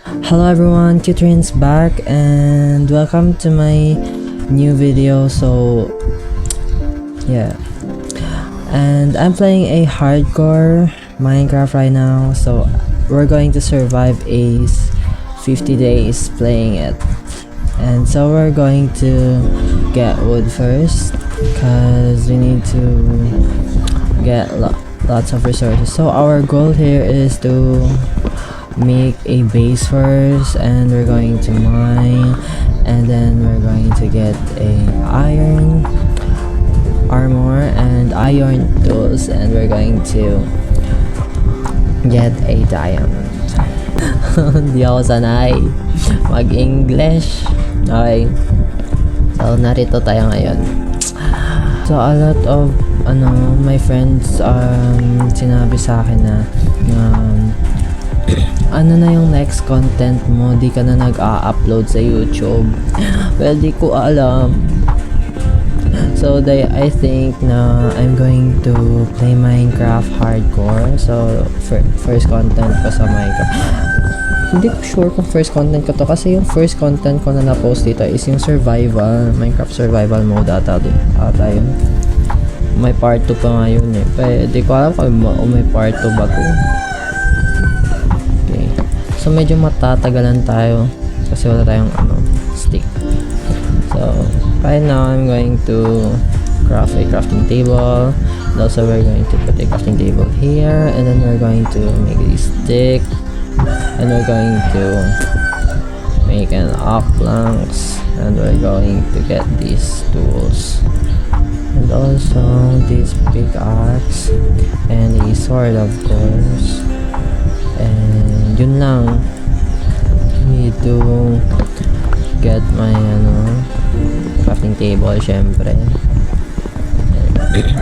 Hello everyone, Kitrin's back and welcome to my new video. So yeah, and I'm playing a hardcore Minecraft right now. So we're going to survive a 50 days playing it, and so we're going to get wood first because we need to get lots of resources. So our goal here is to make a base first, and we're going to mine, and then we're going to get a iron armor and iron tools, and we're going to get a diamond. Di ako sanay mag-English. Okay, so narito tayo ngayon. So a lot of my friends sinabi sa akin na ano na yung next content mo, di ka na nag-a-upload sa YouTube. Well, di ko alam. So I think na I'm going to play Minecraft hardcore. So first content ko sa Minecraft, hindi ko sure kung first content ko to, kasi yung first content ko na na-post dito is yung survival, Minecraft survival mode ata yun. May part 2 pa nga yun eh. Pero di ko alam kung may part 2 ba to. So medyo matatagalan tayo kasi wala tayong stick. So right now I'm going to craft a crafting table, and also we're going to put a crafting table here, and then we're going to make a stick, and we're going to make an oak planks, and we're going to get these tools, and also this pickaxe and a sword, of course. And yun lang, need to get my crafting table syempre.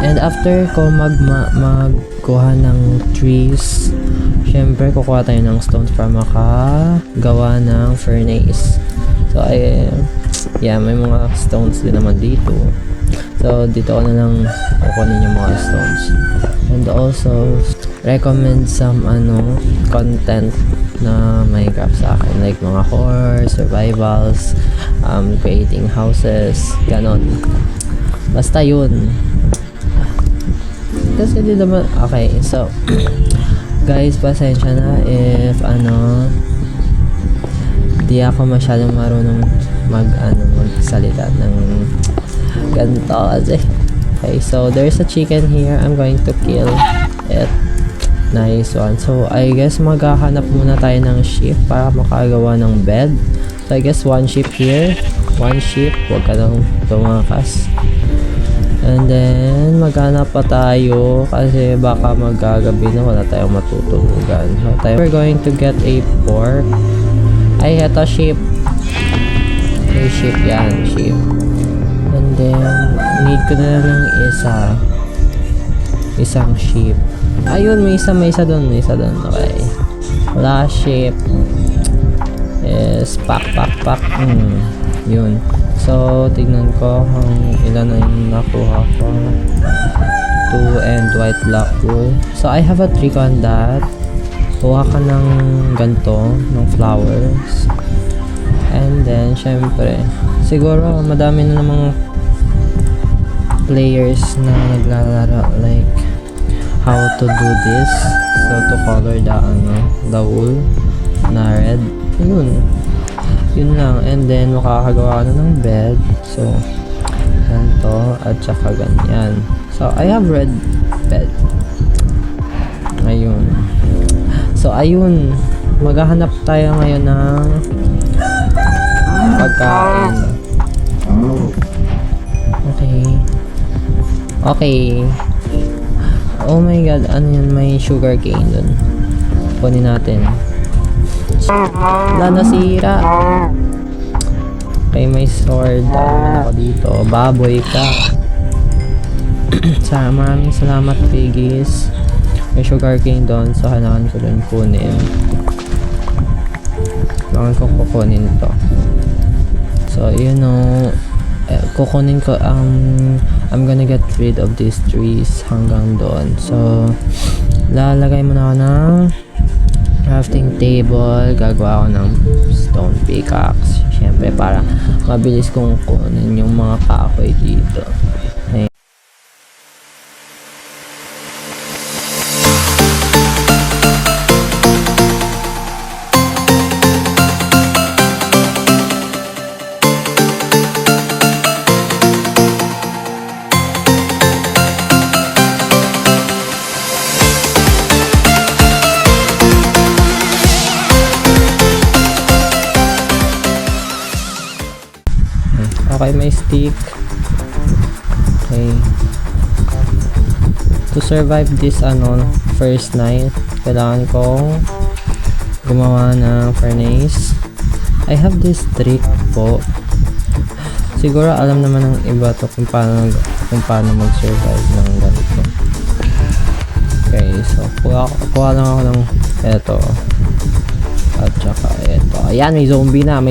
And after ko magkuha ng trees, syempre kukuha tayo ng stones para makagawa ng furnace. So yeah, may mga stones din naman dito. So dito ko na lang kukunin yung mga stones. And also recommend some content na Minecraft sa akin, like mga horror, survivals, creating houses, ganon. Basta yun. Kasi di naman, okay, so guys, pasensya na if di ako masyadong marunong magsalita ng ganito kasi. Okay, so there's a chicken here. I'm going to kill it. Nice one. So I guess maghahanap muna tayo ng sheep para makagawa ng bed. So I guess one sheep here, one sheep, huwag ka nang tumakas. And then maghanap pa tayo kasi baka magagabi na wala tayong matutulugan. So we're going to get a pork. Ay, eto sheep. Okay, sheep yan, sheep. And then need ko na lang isang sheep. Ayun, may isa doon. Okay. Last sheep is pak. Yun. So tignan ko kung ilan na yung nakuha ko. 2 and white black wool. So I have a trick on that. Kuha ka ng ganito, ng flowers. And then syempre siguro madami na namang players na naglalaro like how to do this. So to color the wool na red. Yun lang. And then makakagawa ka na ng bed. So ganito at saka ganyan. So I have red bed. Ayun. So ayun, maghahanap tayo ngayon ng pagkain. Okay. Oh my god, ano yan? May sugar cane dun. Kunin natin. Wala, nasira. Okay, may sword. Ano ako dito? Baboy ka. Maraming salamat, piggies. May sugar cane doon. So, kailangan ko dun kunin. Kailangan ko kukunin to. So, kukunin ko I'm gonna get rid of these trees hanggang doon. So lalagay muna ako ng crafting table. Gagawa ako ng stone pickaxe. Siyempre para mabilis kong kunin yung mga kahoy dito. Ayun. Okay, may stick. Okay. To survive this first night, kailangan kong gumawa ng furnace. I have this trick po. Siguro alam naman ng iba to kung paano mag-survive ng ganito. Okay, so kuha lang ako ng eto. At saka eto. Ayan, may zombie na.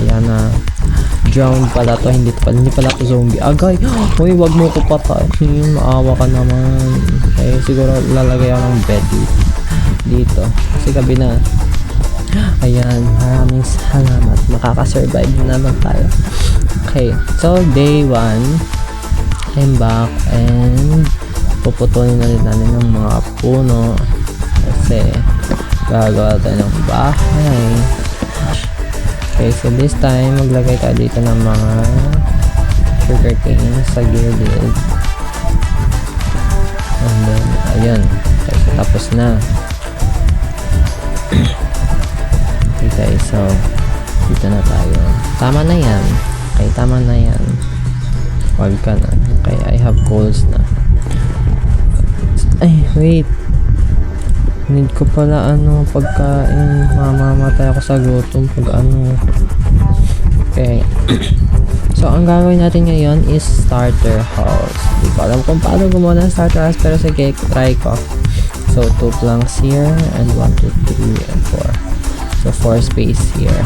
Ayan na. Drown pala to, hindi pala to zombie. Agay, uy, wag mo ko patay. Maawa ka naman. Eh, siguro lalagay ako ng bed dito. Kasi gabi na. Ayan, maraming salamat. Makakasurvive na naman tayo. Okay, so day 1. I'm back and puputulin na rin natin ng mga puno. Kasi gagawa tayo ng bahay. Okay, so this time, maglagay tayo dito ng mga sugar cane sa gilid. And then, ayun. Okay, so tapos na. Okay guys, so dito na tayo. Tama na yan. Okay, tama na yan. Wag ka na. Okay, I have coals na. Ay, wait. Need ko pala pagkain. Mamamatay ako sa gutom pag Okay. So, ang gagawin natin ngayon is starter house. Hindi ko alam kung paano gumawa ng starter house, pero sige, try ko. So, 2 planks here, and 1, 2, 3, and 4. So, 4 space here.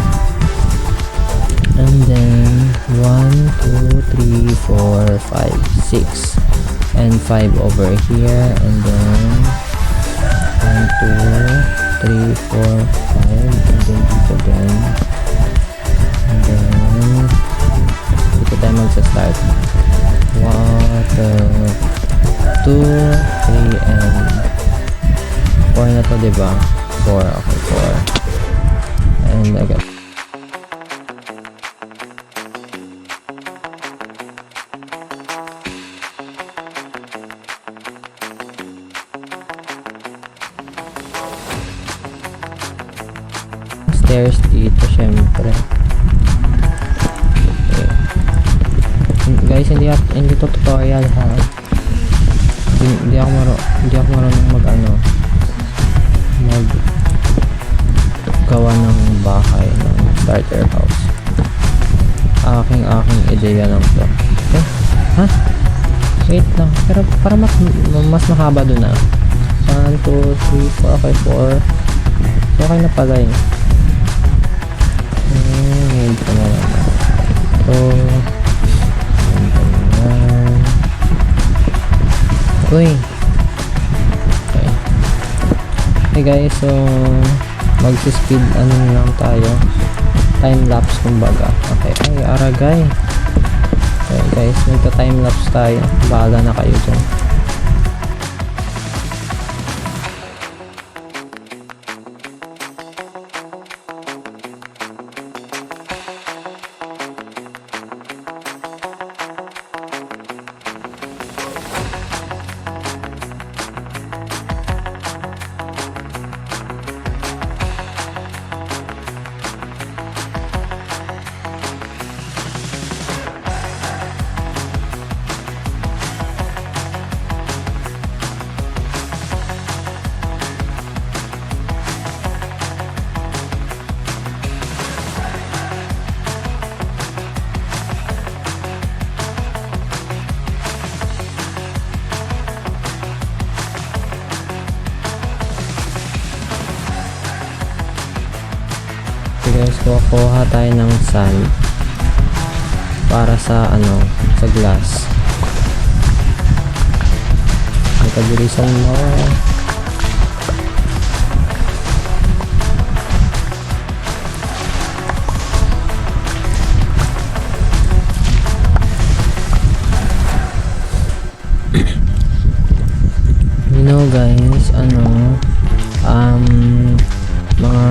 And then, 1, 2, 3, 4, 5, 6. And 5 over here, and then 1, 2, 3, 4, 5, and then dito din. And then dito tayo magsa-start. 1, 2, 3, and 4 na to, diba? 4, okay, 4. And again. Stairs dito syempre. Okay. Guys, hindi to tutorial ha. Hindi ako marunong mag gawa ng bahay ng starter house. Aking ideya lang to. Okay? Ha? Wait lang. Pero para mas mahaba doon na. 1, 2, 3, 4, okay, 4. Okay na pala yun. Ngayon ko na lang. So, ganyan. Uy. Okay. Hey guys, so mag-speed lang tayo. Time lapse kumbaga. Okay. Ay, aragay. Okay guys, magta-time lapse tayo. Bahala na kayo dyan. guys, kukuha tayo ng sand para sa sa glass. Magkabilisan mo. guys, mga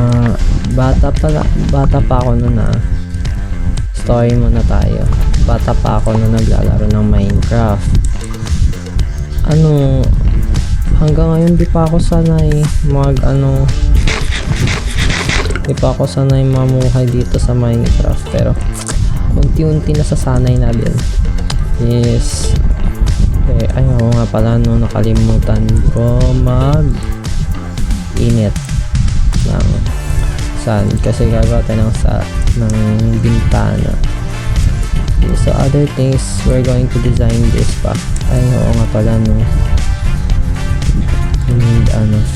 bata pa ako noon story muna tayo. Bata pa ako nung naglalaro ng Minecraft. Hanggang ngayon di pa ako sanay mamuhay dito sa Minecraft, pero unti-unti nasasanay na din. Yes. Okay, ayun nga pala, nakalimutan ko init ng sun kasi gagawa tayo ng bintana. Okay, so other things, we're going to design this pa. Oo nga pala, need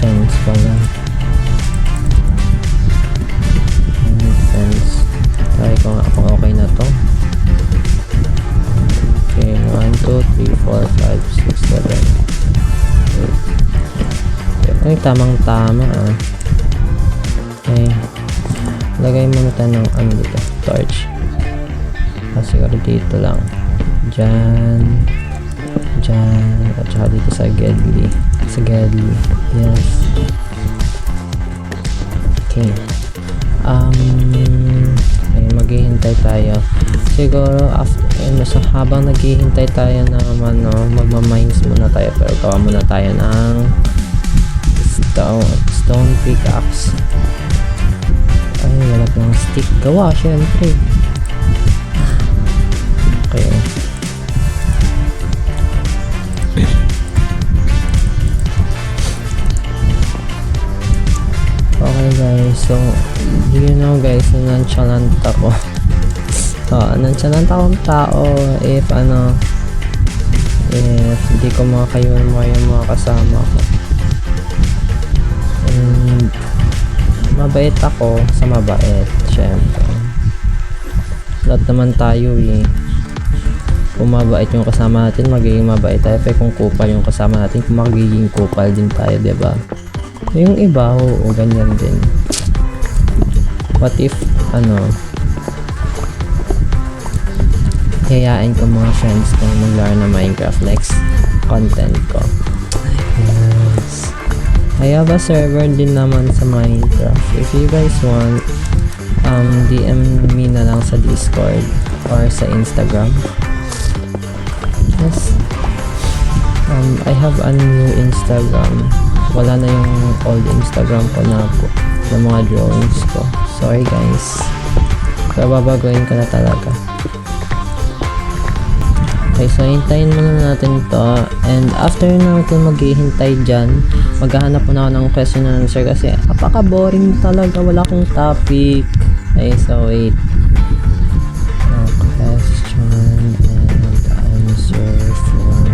fence pala. Fence. Try ko nga kung okay na to. Okay, 1, 2, 3, 4, 5, 6, 7, 8. Ay, tamang-tama Okay. Lagay muna tayo ng dito. Torch. Siguro dito lang. Diyan. At saka dito sa Gedli. Yes. Okay. Maghihintay tayo. Siguro after, habang naghihintay tayo naman, magmamines muna tayo, pero gawa muna tayo ng stone pickaxe. Ay, wala pang stick. Gawa, syempre. Okay. Okay guys, so you know guys, nonchalant ako. Nonchalant akong tao if hindi ko makakayun mo yung mga kasama ko. And mabait ako sa mabait, syempre. Lahat naman tayo kung mabait yung kasama natin, magiging mabait tayo. Pero kung kupal yung kasama natin, kung magiging kupal din tayo, diba? Yung iba, ganyan din. What if, hayain ko mga friends ko maglaro na Minecraft next content ko. Yes. I have a server din naman sa Minecraft. If you guys want, DM me na lang sa Discord or sa Instagram. Yes. I have a new Instagram. Wala na yung old Instagram ko na mga drawings ko. Sorry guys. Pero babaguhin ko na talaga. Okay, so hintayin muna natin to. And after natin maghihintay dyan, maghahanap muna ako ng question and answer kasi apaka-boring talaga. Wala akong topic. Okay, so wait. Question and answer for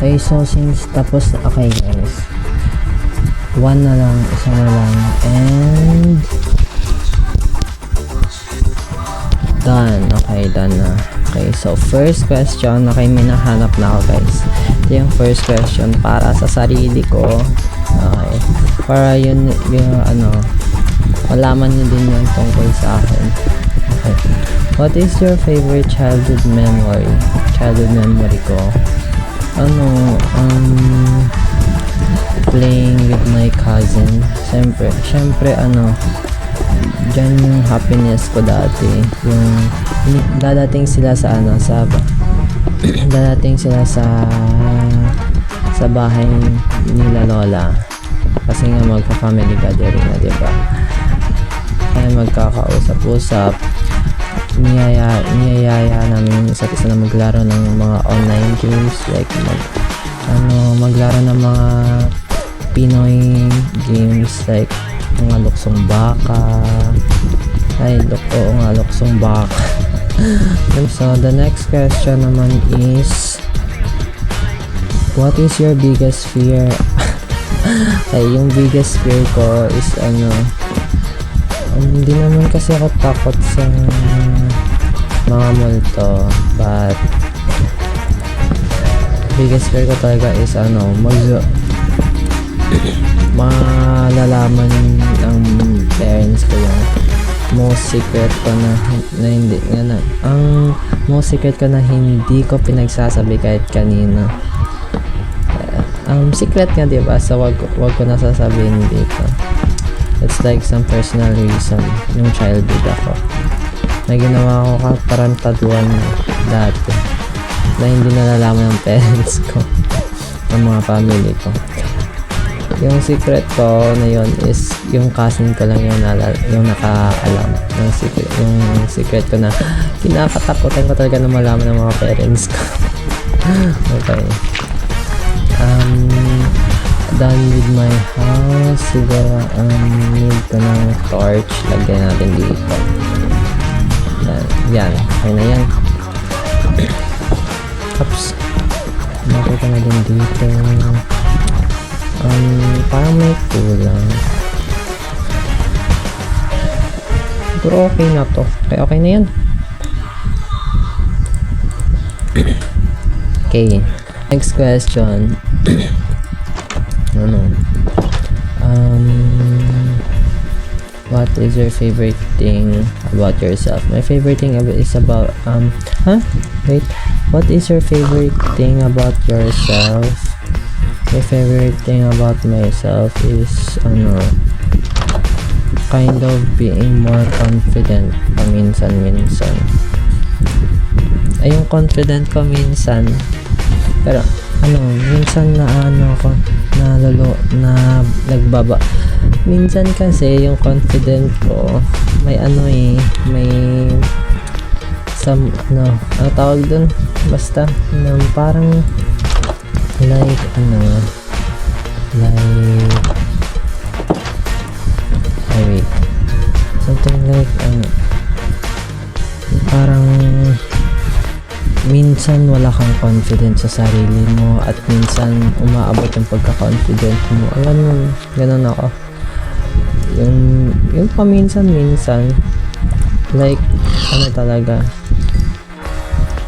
Okay, so since tapos, okay guys. One na lang, isa na lang, and done. Okay, done na. Okay, so first question, okay, may nahanap na ako guys. Ito yung first question para sa sarili ko. Okay, para yun, yung ano, malaman nyo din yung tungkol sa akin. Okay, what is your favorite childhood memory? Childhood memory ko, ano, playing with my cousin. Syempre ano, dyan yung happiness ko dati. Yung dadating sila sa ano, dadating sila sa bahay nila lola. Kasi nga magka-family gathering na, diba? Kaya magkakausap-usap. Niyayaya namin isa't isa na maglaro ng mga online games, like maglaro ng mga Pinoy games like mga luksong baka. Oo nga, luksong baka. So the next question naman is, what is your biggest fear? Okay, yung biggest fear ko is ano, hindi naman kasi ako takot sa mga multo, but biggest fear ko talaga is ano, malalaman ng parents ko yung most secret ko na hindi na ang most secret ko na hindi ko pinagsasabi kahit kanino. Ang secret nga, diba? So wag ko nasasabihin dito. It's like some personal reason. Yung childhood ako, may ginawa ko kaparantaduan dati na hindi nalalaman ng parents ko, ng mga family ko. Yung secret ko na yun is yung cousin ko lang yung nakaalam ng secret, yung secret ko na kinakatakutan ko talaga na malaman ng mga parents ko. Okay, done with my house. Siguro need ko ng torch, lagyan natin dito. Yan, okay na yan. Oops, nakita na din dito. Parang may kulang, pero okay na to. Okay na yan. Okay, next question. What is your favorite thing about yourself? My favorite thing is about what is your favorite thing about yourself? My favorite thing about myself is kind of being more confident paminsan-minsan. Ay, yung confident ko minsan, pero minsan ako na nagbaba. Minsan kasi yung confident ko may may tawag dun, basta parang like wait, something like parang minsan wala kang confidence sa sarili mo at minsan umaabot yung pagka-confident mo. Ganun ako. Yung paminsan-minsan, like talaga,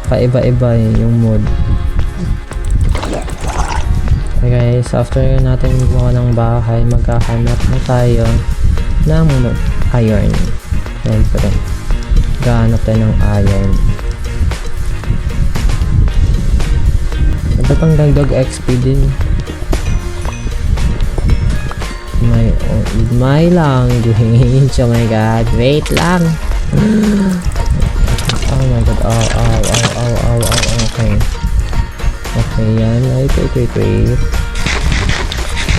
paiba-iba yung mood. Okay guys, after natin gumawa ng bahay, maghahanap na tayo ng iron. Siyempre, maghahanap tayo ng iron. Ito pang dagdag XP din. My language. Oh my god, wait lang. Oh my god, okay. Okay, yan. Wait.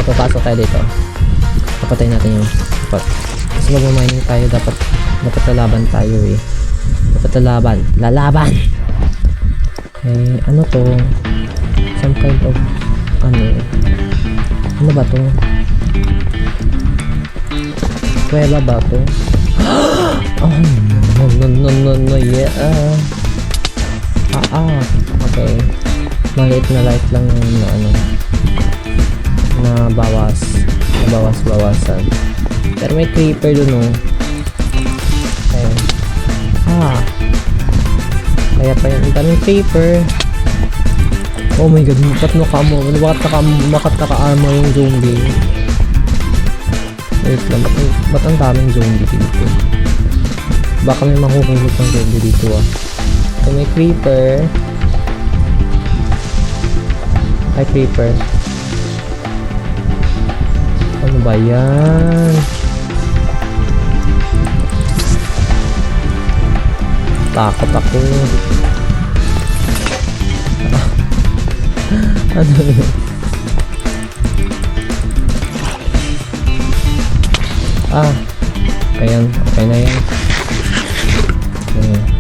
Papasok tayo dito. Papatay natin yung pot. Kasi mag-mining tayo, dapat lalaban tayo eh. Dapat lalaban. Okay, ano to? Some kind of ano ba to? Kuweba ba to? Oh no, yeah. Okay, maliit na light lang yung na ano, na bawasan. Pero may creeper dun, oh. Ayun. Kaya pa yun, ang daming creeper. Oh my god, bakit naka-armor yung zombie? Wait lang, ba't ang daming zombie dito? Baka may makukulot ng zombie dito, ah. So may creeper. Ay, creeper. Ano ba yan? Takot ako. Ano yun? Ayan. Okay na yan.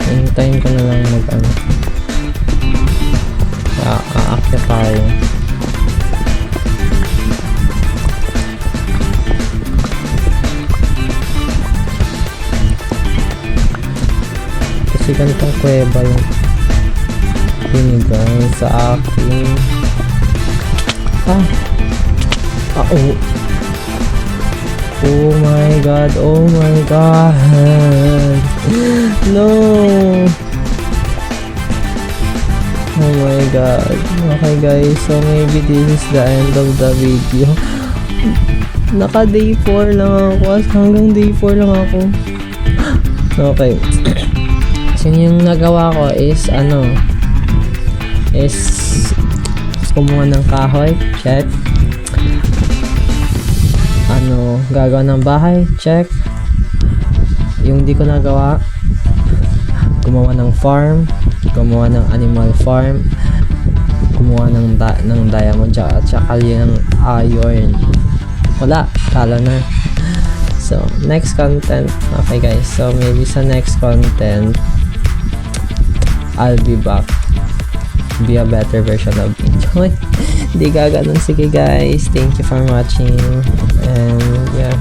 Hintayin ko na lang mag-ano. Aakyat tayo. Kasi ganitong kuweba yung binigay sa akin. Oh my god, no. Oh my god. Okay guys, so maybe this is the end of the video. Naka day 4 lang ako, hanggang day 4 lang ako. Okay. So yung nagawa ko is kumuha ng kahoy, check. Gagawa ng bahay, check. Yung di ko nagawa, gumawa ng farm, gumawa ng animal farm, gumawa ng diamond at saka yung iron. Wala, talo na. So next content, okay guys, so maybe sa next content I'll be back, be a better version of me. Hindi gaganon. Sige guys, thank you for watching, and yeah,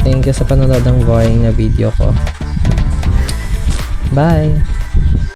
thank you sa panonood ng boring na video ko. Bye.